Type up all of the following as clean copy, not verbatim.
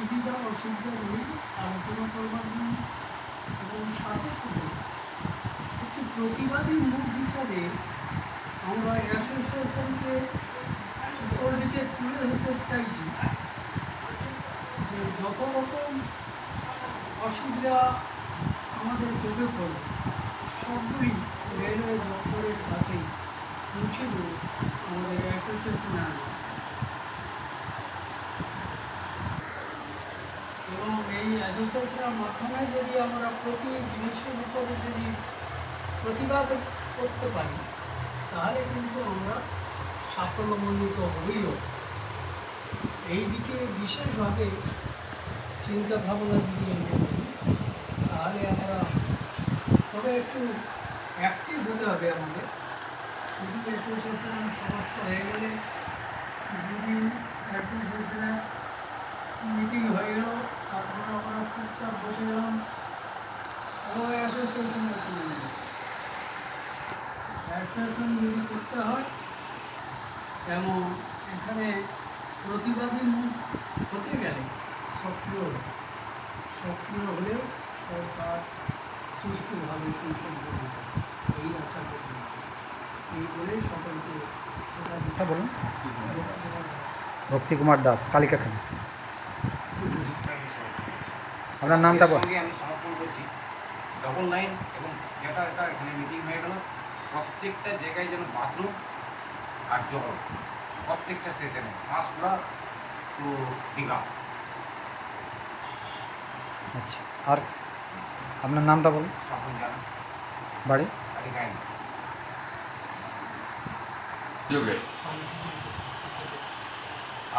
সুবিধা অসুবিধা নিয়ে আলোচনা করবার জন্য এবং সাথে সাথে একটি প্রতিবাদী মুখ হিসাবে আমরা অ্যাসোসিয়েশনকে উপর দিকে তুলে ধরতে চাইছি যে যত রকম অসুবিধা আমাদের চোখে পড়ে সবগুলি রেলওয়ে দপ্তরের কাছে পৌঁছে দেব আমাদের অ্যাসোসিয়েশনের এবং এই অ্যাসোসিয়েশনের মাধ্যমে যদি আমরা প্রতি জিনিসের উপরে যদি প্রতিবাদ করতে পারি তাহলে কিন্তু আমরা সাফল্যমণ্ডিত হইও। এই দিকে বিশেষভাবে চিন্তা ভাবনা যদি আমরা করি তাহলে আমরা তবে একটু অ্যাক্টিভ হতে হবে আমাদের। শুধু অ্যাসোসিয়েশনের সমস্যা হয়ে গেলে দুদিন অ্যাসোসিয়েশনের মিটিং হয়ে গেল, তারপরে আমরা চুপচাপ বসে গেলাম, আবার অ্যাসোসিয়েশনের তুলে নেব। অ্যাসোসিয়েশন যদি করতে হয় এবং এখানে প্রতিবাদী মুখ হতে গেলে সক্রিয় হলে সরকার সুষ্ঠুভাবে সুসম্পন্ন হবে এই আশা করি। এই বলে সকলকে বলুন। ভক্তি কুমার দাস, কালিকাখানি। আপনার নামটা বলুন। আমি সমর্পণ করছি 999 এবং যেটা এখানে মিটিং হয়ে গেল, প্রত্যেকটা জায়গায় যেন বাথরুম আর জল প্রত্যেকটা স্টেশনে, পাঁশকুড়া টু দীঘা। আচ্ছা, আর আপনার নামটা বলুন। সকল জানা বাড়ি কালিকাখানি। যোগে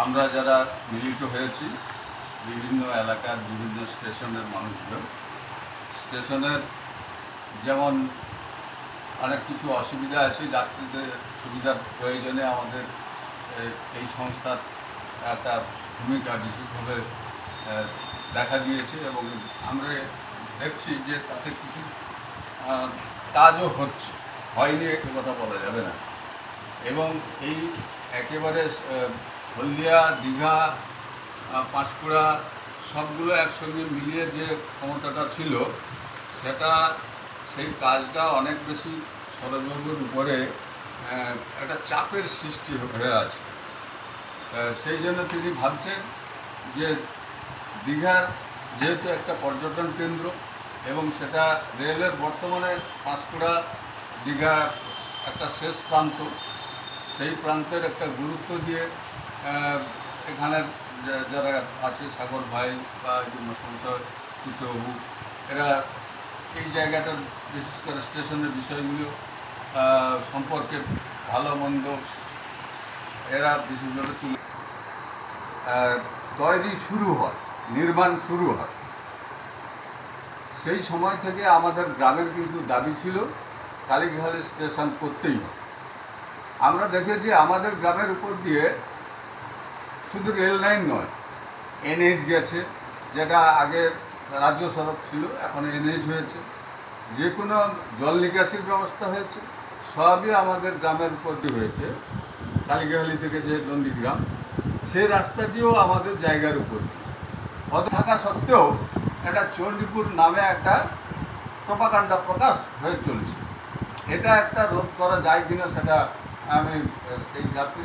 আমরা যারা মিলিত হয়েছি বিভিন্ন এলাকার বিভিন্ন স্টেশনের মানুষজন, স্টেশনের যেমন অনেক কিছু অসুবিধা আছে, যাত্রীদের সুবিধার প্রয়োজনে আমাদের এই সংস্থার একটা ভূমিকা বিশেষভাবে দেখা দিয়েছে এবং আমরা দেখছি যে তাতে কিছু কাজও হচ্ছে, হয়নি একটু কথা বলা যাবে না। এবং এই একেবারে হলদিয়া, দীঘা, পাঁশকুড়া সবগুলো একসঙ্গে মিলিয়ে যে ক্ষমতাটা ছিল সেটা, সেই কাজটা অনেক বেশি সরজবাবুর উপরে একটা চাপের সৃষ্টি হয়ে আছে। সেই জন্য তিনি ভাবছেন যে দীঘার যেহেতু একটা পর্যটন কেন্দ্র এবং সেটা রেলের বর্তমানে পাঁশকুড়া দীঘা একটা শেষ প্রান্ত, সেই প্রান্তের একটা গুরুত্ব দিয়ে এখানের যারা আছে সাগর ভাই বা সংসদ চিত্রবাবু, এরা এই জায়গাটার বিশেষ করে স্টেশনের বিষয়গুলো সম্পর্কে ভালো মন্দ এরা বিশেষভাবে তুলে তৈরি শুরু হয়, নির্মাণ শুরু হয়। সেই সময় থেকে আমাদের গ্রামের কিন্তু দাবি ছিল কালীঘাট স্টেশন করতেই হয়। আমরা দেখেছি আমাদের গ্রামের উপর দিয়ে শুধু রেল লাইন নয়, এনএইচ গেছে, যেটা আগে রাজ্য সড়ক ছিল এখন এনএইচ হয়েছে, যে কোনো জল নিকাশির ব্যবস্থা হয়েছে, সবই আমাদের গ্রামের উপর দিয়ে হয়েছে। কালীঘালি থেকে যে নন্দীগ্রাম, সেই রাস্তাটিও আমাদের জায়গার উপর অত থাকা সত্ত্বেও একটা চণ্ডীপুর নামে একটা প্রপাগান্ডা প্রকাশ হয়ে চলছে। এটা একটা রোধ করা যায় কিনা সেটা আমি এই যাত্রী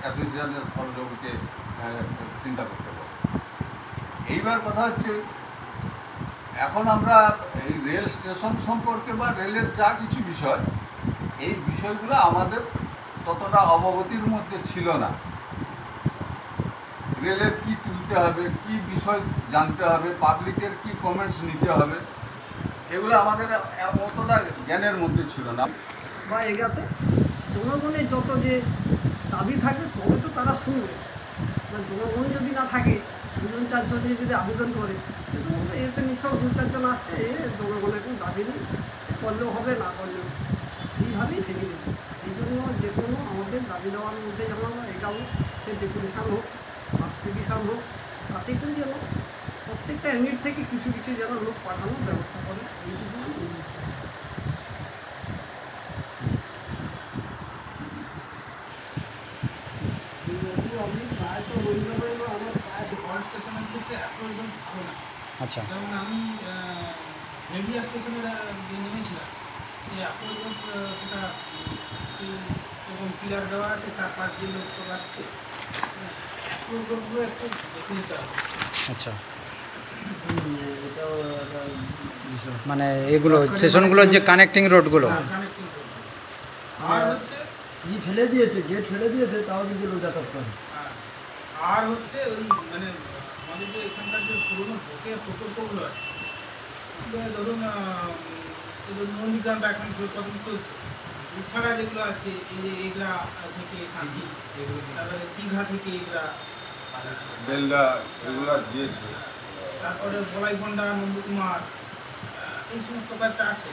অ্যাসোসিয়েশনের সহযোগীকে চিন্তা করতে পারি। এইবার কথা হচ্ছে, এখন আমরা এই রেল স্টেশন সম্পর্কে বা রেলের যা কিছু বিষয়, এই বিষয়গুলো আমাদের ততটা অবগতির মধ্যে ছিল না। রেলের কি তুলতে হবে, কি বিষয় জানতে হবে, পাবলিকের কি কমেন্টস নিতে হবে, এগুলো আমাদের অতটা জ্ঞানের মধ্যে ছিল না। বা এগাতে জনগণের যত যে দাবি থাকবে তবে তো তারা শুনবে। জনগণ যদি না থাকে, দুজন চারজন যদি আবেদন করে, এতে নিশ্চয় দু চারজন আসছে, জনগণের কোনো দাবি নেই, করলেও হবে না করলেও, এইভাবেই থেকে যাবে। এই জন্য যে কোনো আমাদের দাবি দেওয়ার মধ্যে যেন আমরা এটাও সে ডেপুটেশান হোক, মাস পিটিশান হোক, তাতে করে যেন প্রত্যেকটা ইউনিট থেকে কিছু কিছু যেন লোক পাঠানোর ব্যবস্থা করে, এইটুকু আমি প্রায় তো রবিবার আমার পাওয়ার স্টেশনের ক্ষেত্রে অ্যাপ্রোচমেন্ট ভালো না। আচ্ছা যেমন আমি হেভিয়া স্টেশনে যে নেমেছিলাম, এই অ্যাপ্রোচমেন্ট সেটা এবং পিলার দেওয়া আছে, তার পাশ দিয়ে লোক সব আসছে, অ্যাপ্রোচমেন্টগুলো একটু দেখে নিতে হবে। আচ্ছা মানে এগুলো স্টেশনগুলোর যে কানেক্টিং রোডগুলো কানেক্টিং আর হচ্ছে ফেলে দিয়েছে, গেট ফেলে দিয়েছে, তাও কিন্তু লোক যাতায়াত করে। আর হচ্ছে ওই মানে আমাদের যে এখানকার যে পুরোনো বকেয়া প্রকল্পগুলো আছে, ধরুন নন্দীগ্রামটা এখন প্রকল্প চলছে, এছাড়া যেগুলো আছে এই যে এগরা থেকে কাঁথি, তারপরে দীঘা থেকে এগরা, বেলদা এগুলো দিয়েছে। তারপরে বলাইভন্ডা, নন্দকুমার, এই সমস্ত কয়েকটা আছে।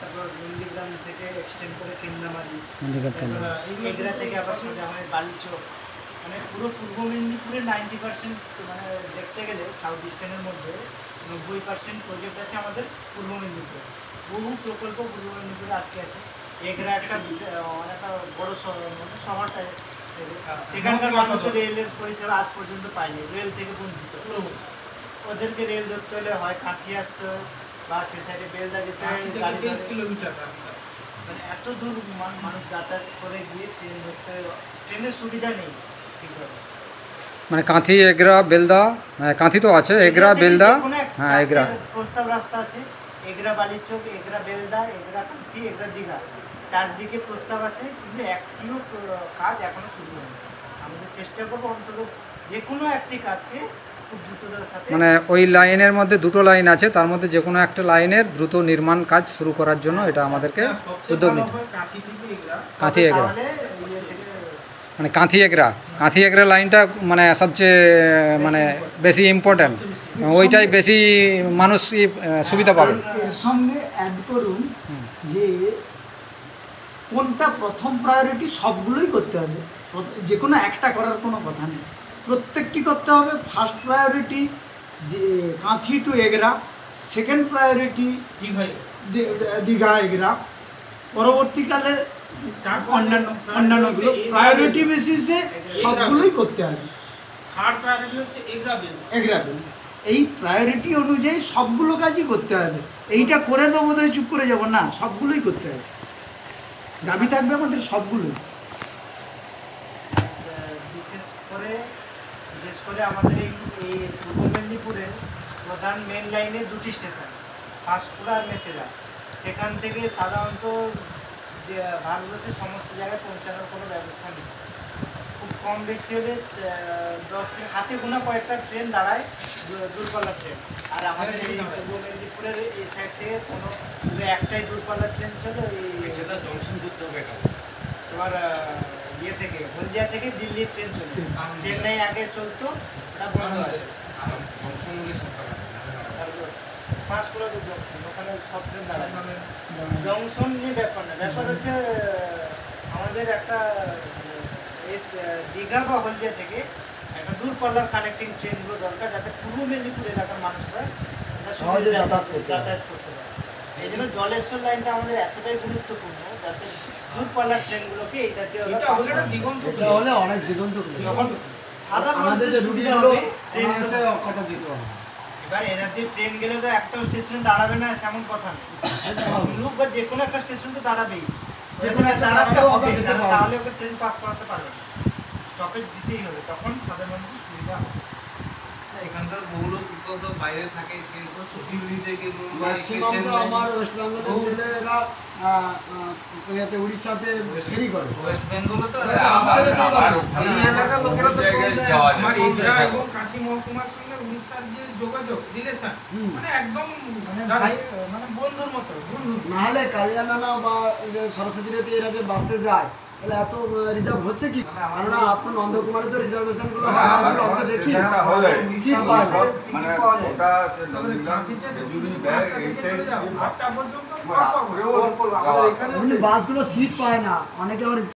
তারপর নন্দীগ্রাম থেকে এক্সটেন্ড করে কেন্দ্রামারি, নন্দীগ্রাম কেন্দ্র। এগরা থেকে আবার সোজা হয় বালিচক। মানে পুরো পূর্ব মেদিনীপুরে 90% মানে দেখতে গেলে সাউথ ইস্টার্নের মধ্যে 90% প্রজেক্ট আছে আমাদের পূর্ব মেদিনীপুরে। বহু প্রকল্প পূর্ব মেদিনীপুরে আটকে আছে। এগরা একটা অনেকটা বড় মানে শহরটা, সেখানকার মানুষের রেলের পরিষেবা আজ পর্যন্ত পায়নি, রেল থেকে বঞ্চিত। ওদেরকে রেল ধরতে হলে হয় কাঁথি আসতে হয়, বা সে সাইডে বেলদা যেতে হয়, গাড়ি 23 কিলোমিটার রাস্তা। মানে এত দূর মানুষ যাতায়াত করে গিয়ে ট্রেন ধরতে, ট্রেনের সুবিধা নেই ঠিকভাবে। মানে কাঁথি এগরা বেলদা, কাঁথি তো আছে, এগরা বেলদা, হ্যাঁ এগরা। প্রস্তাব রাস্তা আছে, এগরা বালিচক, এগরা বেলদা, এগরা কাঁথি, এগরা দীঘা, চারদিকে প্রস্তাব আছে, কিন্তু একটিও কাজ এখনো শুরু হয়নি। আমাদের চেষ্টা করবো অন্তত যে কোনো একটি কাজকে খুব দ্রুততার সাথে, মানে ওই লাইনের মধ্যে দুটো লাইন আছে, তার মধ্যে যে কোনো একটা লাইনের দ্রুত নির্মাণ কাজ শুরু করার জন্য এটা আমাদেরকে সবচেয়ে উদ্যোগ ভালো নিতে হয় কাঁথি থেকে এগরা। কাঁথি এগরা, তাহলে ইয়ে থেকে মানে কাঁথি এগরা লাইনটা মানে সবচেয়ে মানে বেশি ইম্পর্ট্যান্ট, ওইটাই বেশি মানুষ সুবিধা পাবে। এর সঙ্গে অ্যাড করুন হুম। যে কোনটা প্রথম প্রায়োরিটি, সবগুলোই করতে হবে, যে কোনো একটা করার কোনো কথা নেই, প্রত্যেকটি করতে হবে। First priority Kanthi to Egra, second priority দীঘায় দীঘা এগরা, পরবর্তীকালে অন্যান্যগুলো হচ্ছে প্রায়োরিটি বেসিসে সবগুলোই করতে হবে। থার্ড প্রায়োরিটি হচ্ছে এগরা বেলদা। এগ্রাবেল এই প্রায়োরিটি অনুযায়ী সবগুলো কাজই করতে হবে। এইটা করে দেবো তাই চুপ করে যাব না, সবগুলোই করতে হবে, দাবি থাকবে আমাদের সবগুলোই। বিশেষ করে আমাদের এই পূর্ব মেদিনীপুরে প্রধান মেন লাইনে দুটি স্টেশন, পাঁশকুড়া আর মেচেদা। সেখান থেকে সাধারণত ভারতবর্ষের সমস্ত জায়গায় পৌঁছানোর কোনো ব্যবস্থা নেই। খুব কম বেশি হলে 10 থেকে হাতে গোনা কয়েকটা ট্রেন দাঁড়ায়, দূরপাল্লার ট্রেন। আর আমাদের এই পূর্ব মেদিনীপুরের এই সাইড থেকে কোনো একটাই দূরপাল্লার ট্রেন চলে, এই সেটা জংশন করতে হবে এটা। তোমার ইয়ে থেকে হলদিয়া থেকে দিল্লির ট্রেন চলছে, চেন্নাই আগে চলতো, ওটা বন্ধ আছে। আর জংশন হলে সরকার তারপর পাঁশকুড়া তো জংশন, ওখানে সব ট্রেন দাঁড়ায়। জংশন নিয়ে ব্যাপার না, ব্যাপার হচ্ছে আমাদের একটা দীঘা বা হলদিয়া থেকে একটা দূরপাল্লার কানেক্টিং ট্রেনগুলো দরকার, যাতে পূর্ব মেদিনীপুর এলাকার মানুষরা সহজে যাতায়াত করতে পারে। এই জন্য জলেশ্বর লাইনটা আমাদের এতটাই গুরুত্বপূর্ণ, যাতে দূরপাল্লার ট্রেনগুলোকে এইটাতে এটা হলে একটা দিগন্ত এটা হলে অনেক দিগন্ত যখন সাধারণ আমাদের যে মানুষের সুবিধা রুটিগুলো হবে, ট্রেনগুলো কটা দিতে হবে। এবার এনার দিয়ে ট্রেন গেলে তো একটাও স্টেশনে দাঁড়াবে না এমন কথা নেই, লোক বা যে কোনো একটা স্টেশন তো দাঁড়াবেই, যে কোনো একটা দাঁড়াতে দাঁড়ালেও হবে, আমরা যেতে পারবো। তাহলে ওকে ট্রেন পাস করাতে পারবে না, স্টপেজ দিতেই হবে, তখন সাধারণ মানুষের সুবিধা হবে। এখানকার বহু লোক তো বাইরে থাকে, কেউ ছুটিতে কেউ ম্যাক্সিমাম তো আমার ওয়েস্ট বেঙ্গলের ছেলেরা উড়িষ্যাতে ফেরি করে। ওয়েস্ট বেঙ্গলে তো আসতে যেতে পারে। এই এলাকার লোকেরা তো কম যায়। আমার এগরা এবং কাঁথি মহকুমার সঙ্গে উড়িষ্যার যে যোগাযোগ রিলেশন, মানে একদম মানে দারুণ। ভাই মানে বন্ধুর মতো, বন্ধু। নাহলে কালিয়ানানা বা যে সরস্বতী রেতে এরা যে বাসে যায়, তাহলে এত রিজার্ভ হচ্ছে কি? কেননা আপনার নন্দকুমারে তো রিজার্ভেশন গুলো হয়, বাসগুলো আমরা দেখি সেখানে হলে সিট পাওয়া যায়। মানে ওটা সে নন্দীগ্রাম খেজুরি ব্যাগ এইটাই 8টা পর্যন্ত রাত্রেও যাওয়া আসা। এমনি বাসগুলো সিট পায় না, অনেকে আবার